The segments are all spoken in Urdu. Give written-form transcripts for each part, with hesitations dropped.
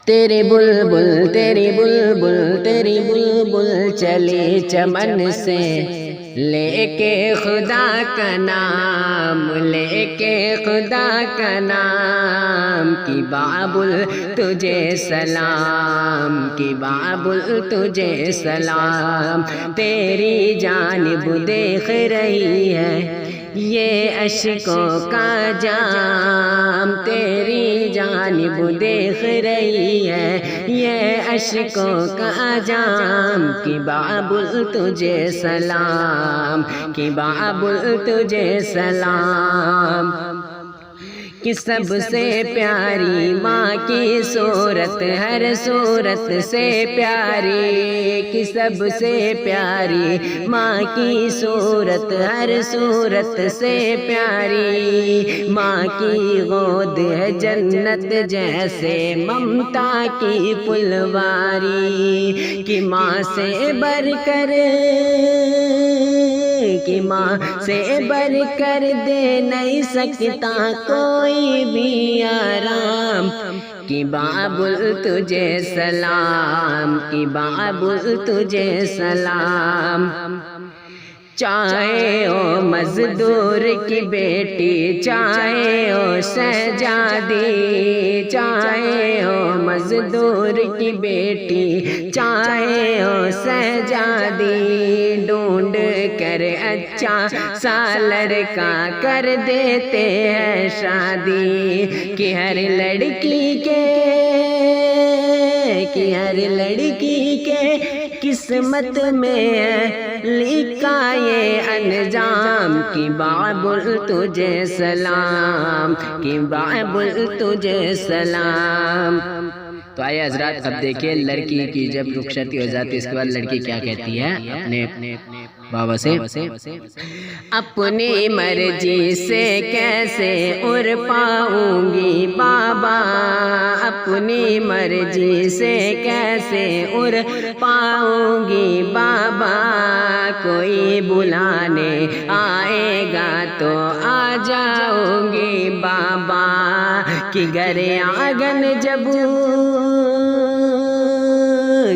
تیری بلبل تیری بلبل تیری بلبل چلی چمن سے لے کے خدا کا نام، لے کے خدا کا نام، کی بابل تجھے سلام، کی بابل تجھے سلام، تیری جانب دیکھ رہی ہے یہ اشکوں کا جام، تیری جانب دیکھ رہی ہے یہ اشکوں کا جام، کی بابل تجھے سلام، کی بابل تجھے سلام، کہ سب سے پیاری ماں کی صورت ہر صورت سے پیاری، کہ سب سے پیاری ماں کی صورت ہر صورت سے پیاری، ماں کی گود ہے جنت جیسے ممتا کی پھلواری، کہ ماں سے بڑھ کر، کہ ماں سے بڑھ کر دے نہیں سکتا کوئی بھی آرام، کی بابل تجھے سلام، کی بابل تجھے سلام، چاہے او مزدور کی بیٹی چاہے او شہزادی، چاہے او مزدور کی بیٹی چاہے او شہزادی، ڈھونڈ کر اچھا سا لڑکا کر دیتے ہیں شادی، کہ ہر لڑکی کے، کہ ہر لڑکی کے قسمت میں ہے لکھا یہ انجام، کی بابل تجھے سلام، کی بابل تجھے سلام۔ تو آئے حضرات اب دیکھیں لڑکی کی جب رخصتی ہو جاتی ہے اس کے بعد لڑکی کیا کہتی ہے اپنے بابا سے، اپنی مرضی سے کیسے اڑ پاؤں گی بابا، اپنی مرضی سے کیسے اڑ پاؤں گی بابا، کوئی بلانے آئے گا تو آ جاؤں گی بابا، کہ گھر آنگن جب،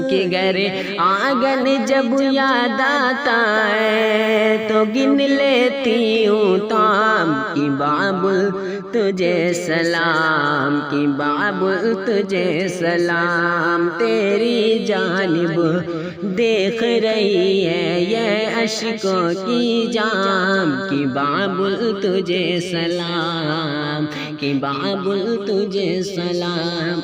کہ گھر آنگن جب یاد آتا ہے تو گن لیتی ہوں تام، کی بابل تجھے سلام، کی بابل تجھے سلام، تیری جانب دیکھ رہی ہے یہ اشکوں کی جام، کی بابل تجھے سلام، کی بابل تجھے سلام۔